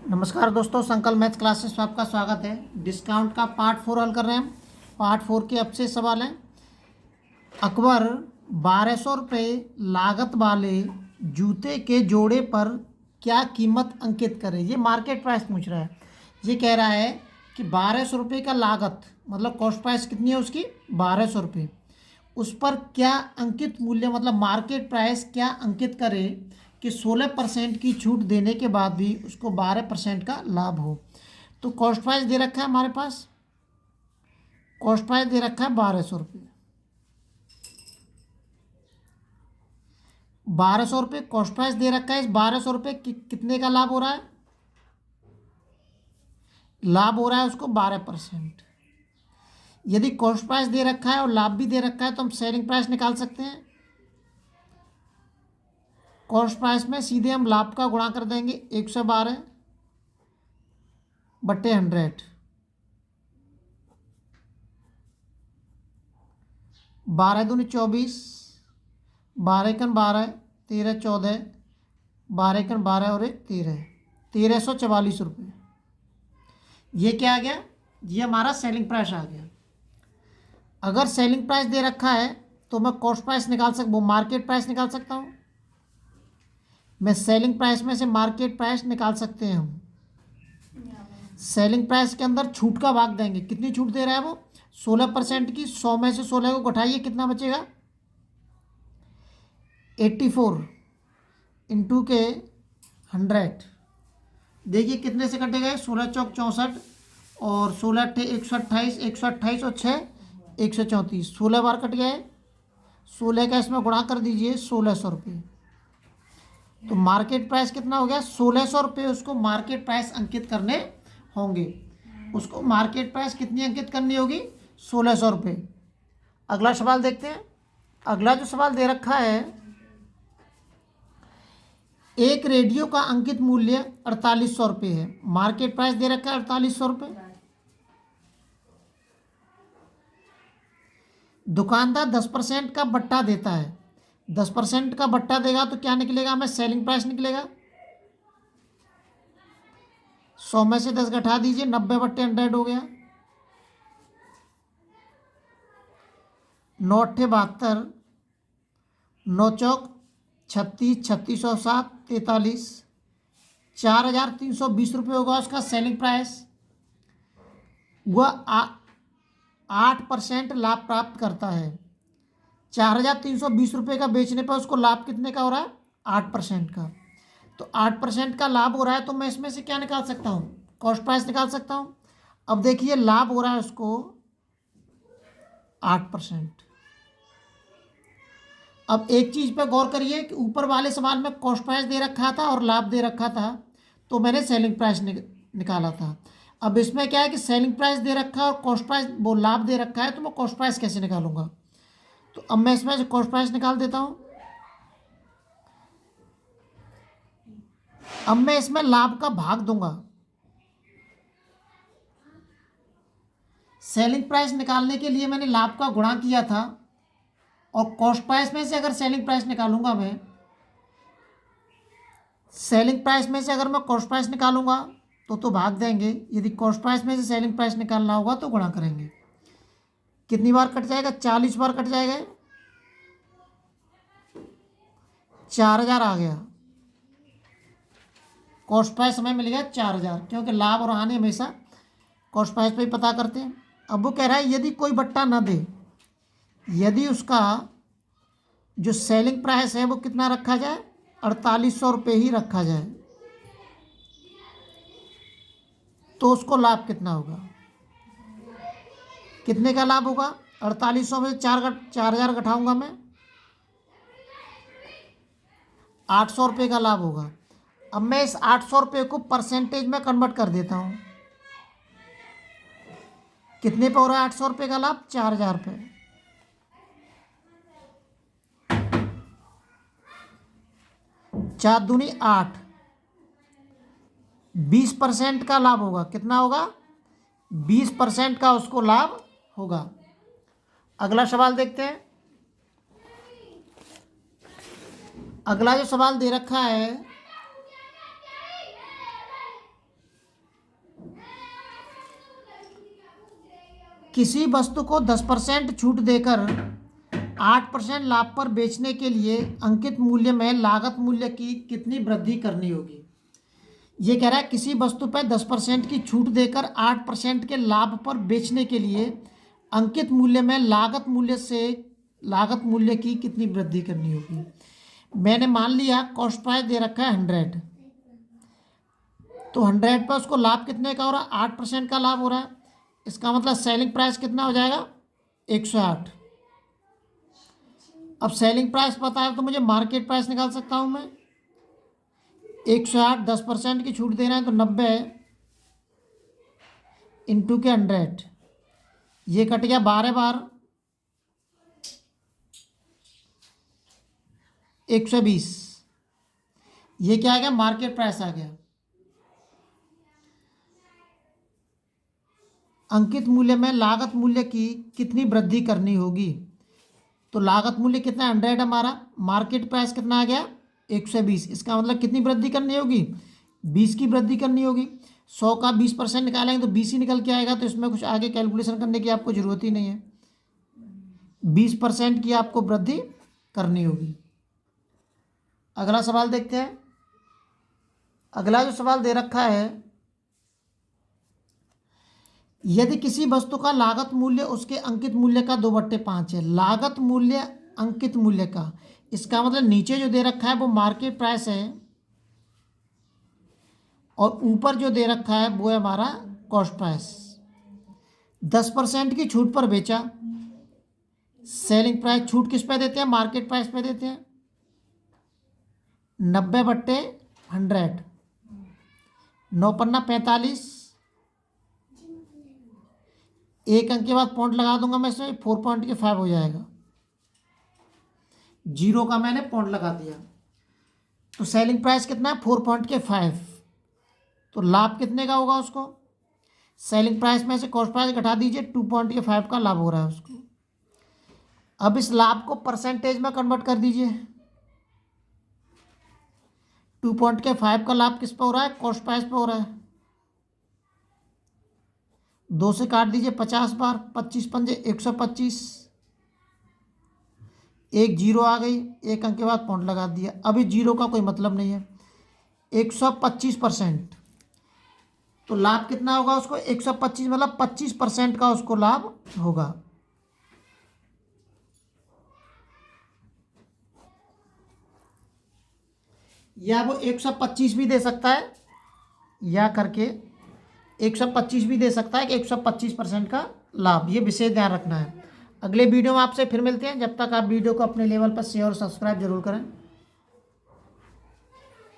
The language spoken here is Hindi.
नमस्कार दोस्तों, संकल्प मैथ्स क्लासेस में आपका स्वागत है। डिस्काउंट का पार्ट 4 हल कर रहे हैं हम। पार्ट 4 के अब से सवाल हैं। अकबर 1200 रुपये लागत वाले जूते के जोड़े पर क्या कीमत अंकित करे। ये मार्केट प्राइस पूछ रहा है। ये कह रहा है कि 1200 रुपये का लागत मतलब कॉस्ट प्राइस कितनी है उसकी, 1200 रुपये। उस पर क्या अंकित मूल्य मतलब मार्केट प्राइस क्या अंकित करे कि 16% की छूट देने के बाद भी उसको 12% का लाभ हो। तो कॉस्ट प्राइस दे रखा है हमारे पास, कॉस्ट प्राइस दे रखा है 1200 रुपये। 1200 रुपये कॉस्ट प्राइस दे रखा है। इस 1200 रुपये कितने का लाभ हो रहा है? लाभ हो रहा है उसको 12%। यदि कॉस्ट प्राइस दे रखा है और लाभ भी दे रखा है तो हम सेलिंग प्राइस निकाल सकते हैं। कॉस्ट प्राइस में सीधे हम लाभ का गुणा कर देंगे 112/100। 12 दूनी 24, 12 एकन 12, 13 14, 12 एकन 12 और 1 13, 1344 रुपये। ये क्या आ गया? ये हमारा सेलिंग प्राइस आ गया। अगर सेलिंग प्राइस दे रखा है तो मैं कॉस्ट प्राइस निकाल वो मार्केट प्राइस निकाल सकता हूँ। मैं सेलिंग प्राइस में से मार्केट प्राइस निकाल सकते हैं हम। सेलिंग प्राइस के अंदर छूट का भाग देंगे। कितनी छूट दे रहा है वो? 16% की। 100 में से 16 को घटाइए, कितना बचेगा? 84 इंटू के 100। देखिए कितने से कटेगा? 16 चौक 64 और 16 अट्ठे 128, 128 और 6 134। 16 बार कट गया है। 16 का इसमें गुणा कर दीजिए 1600 रुपये। तो मार्केट प्राइस कितना हो गया? 1600 रुपये उसको मार्केट प्राइस अंकित करने होंगे। उसको मार्केट प्राइस कितनी अंकित करनी होगी? 1600 रुपये। अगला सवाल देखते हैं। अगला जो सवाल दे रखा है, एक रेडियो का अंकित मूल्य 4800 रुपये है। मार्केट प्राइस दे रखा है 4800 रुपये। दुकानदार 10% का बट्टा देता है। 10% का बट्टा देगा तो क्या निकलेगा? हमें सेलिंग प्राइस निकलेगा। 100 में से 10 घटा दीजिए, 90/100 हो गया। 9 अट्ठे 72, 9 चौक 36, 36 और 7 43, 4320 रुपये होगा उसका सेलिंग प्राइस। वह 8% लाभ प्राप्त करता है। 4320 रुपये का बेचने पर उसको लाभ कितने का हो रहा है? 8% का। तो 8% का लाभ हो रहा है तो मैं इसमें से क्या निकाल सकता हूँ? कॉस्ट प्राइस निकाल सकता हूँ। अब देखिए लाभ हो रहा है उसको 8%। अब एक चीज़ पर गौर करिए कि ऊपर वाले सवाल में कॉस्ट प्राइस दे रखा था और लाभ दे रखा था तो मैंने सेलिंग प्राइस निकाला था। अब इसमें क्या है कि सेलिंग प्राइस दे रखा है और कॉस्ट प्राइस वो लाभ दे रखा है, तो मैं कॉस्ट प्राइस कैसे निकालूंगा? तो अब मैं इसमें से कॉस्ट प्राइस निकाल देता हूँ। अब मैं इसमें लाभ का भाग दूंगा। सेलिंग प्राइस निकालने के लिए मैंने लाभ का गुणा किया था और कॉस्ट प्राइस में से अगर सेलिंग प्राइस निकालूंगा मैं, सेलिंग प्राइस में से अगर मैं कॉस्ट प्राइस निकालूंगा तो भाग देंगे। यदि कॉस्ट प्राइस में से सेलिंग प्राइस निकालना होगा तो गुणा करेंगे। कितनी बार कट जाएगा? 40 बार कट जाएगा। 4000 आ गया। कॉस्ट प्राइस हमें मिल गया 4000, क्योंकि लाभ और हानि हमेशा कॉस्ट प्राइस पे ही पता करते हैं। अब वो कह रहा है यदि कोई बट्टा ना दे, यदि उसका जो सेलिंग प्राइस है वो कितना रखा जाए? 4800 रुपये ही रखा जाए, तो उसको लाभ कितना होगा? कितने का लाभ होगा? 4800 में से 4000 घटाऊंगा मैं, 800 रुपये का लाभ होगा। अब मैं इस 800 रुपये को परसेंटेज में कन्वर्ट कर देता हूँ। कितने पे हो रहा है 800 रुपये का लाभ? 4000 पे। 4 दूनी 8, 20% का लाभ होगा। कितना होगा? 20% का उसको लाभ होगा। अगला सवाल देखते हैं। अगला जो सवाल दे रखा है, किसी वस्तु को 10% छूट देकर 8% लाभ पर बेचने के लिए अंकित मूल्य में लागत मूल्य की कितनी वृद्धि करनी होगी। ये कह रहा है किसी वस्तु पर 10% की छूट देकर 8% के लाभ पर बेचने के लिए अंकित मूल्य में लागत मूल्य की कितनी वृद्धि करनी होगी। मैंने मान लिया कॉस्ट प्राइस दे रखा है 100, तो 100 पर उसको लाभ कितने का हो रहा है, 8% का लाभ हो रहा है। इसका मतलब सेलिंग प्राइस कितना हो जाएगा, 108। अब सेलिंग प्राइस पता है तो मुझे मार्केट प्राइस निकाल सकता हूँ मैं। 108 10% की छूट दे रहे हैं तो 90 इंटू के 100, ये कट गया 12 बार 120, ये क्या आ गया, मार्केट प्राइस आ गया। अंकित मूल्य में लागत मूल्य की कितनी वृद्धि करनी होगी। तो लागत मूल्य कितना 100 हमारा, मार्केट प्राइस कितना आ गया 120। इसका मतलब कितनी वृद्धि करनी होगी, 20 की वृद्धि करनी होगी। 100 का 20% निकालेंगे तो 20 ही निकल के आएगा, तो इसमें कुछ आगे कैलकुलेशन करने की आपको ज़रूरत ही नहीं है। 20% की आपको वृद्धि करनी होगी। अगला सवाल देखते हैं। अगला जो सवाल दे रखा है, यदि किसी वस्तु का लागत मूल्य उसके अंकित मूल्य का 2/5 है। लागत मूल्य अंकित मूल्य का, इसका मतलब नीचे जो दे रखा है वो मार्केट प्राइस है और ऊपर जो दे रखा है वो है हमारा कॉस्ट प्राइस। 10% की छूट पर बेचा, सेलिंग प्राइस छूट किस पे देते हैं, मार्केट प्राइस पे देते हैं। 90/100, 9 पन्ना 45, एक अंक के बाद पॉइंट लगा दूंगा मैं इसमें, 4.5 हो जाएगा। 0 का मैंने पॉइंट लगा दिया। तो सेलिंग प्राइस कितना है 4.5, तो लाभ कितने का होगा उसको, सेलिंग प्राइस में से कॉस्ट प्राइस घटा दीजिए, 2.5 का लाभ हो रहा है उसको। अब इस लाभ को परसेंटेज में कन्वर्ट कर दीजिए। 2.5 का लाभ किस पे हो रहा है, कॉस्ट प्राइस पे हो रहा है। 2 से काट दीजिए 50 बार, 25 पंजे 125, एक 0 आ गई, एक अंक के बाद पॉइंट लगा दिया। अभी 0 का कोई मतलब नहीं है। 125%, तो लाभ कितना होगा उसको, 125 मतलब 25% का उसको लाभ होगा। या वो 125 भी दे सकता है, या करके 125 भी दे सकता है कि 125% का लाभ। ये विशेष ध्यान रखना है। अगले वीडियो में आपसे फिर मिलते हैं। जब तक आप वीडियो को अपने लेवल पर शेयर और सब्सक्राइब जरूर करें।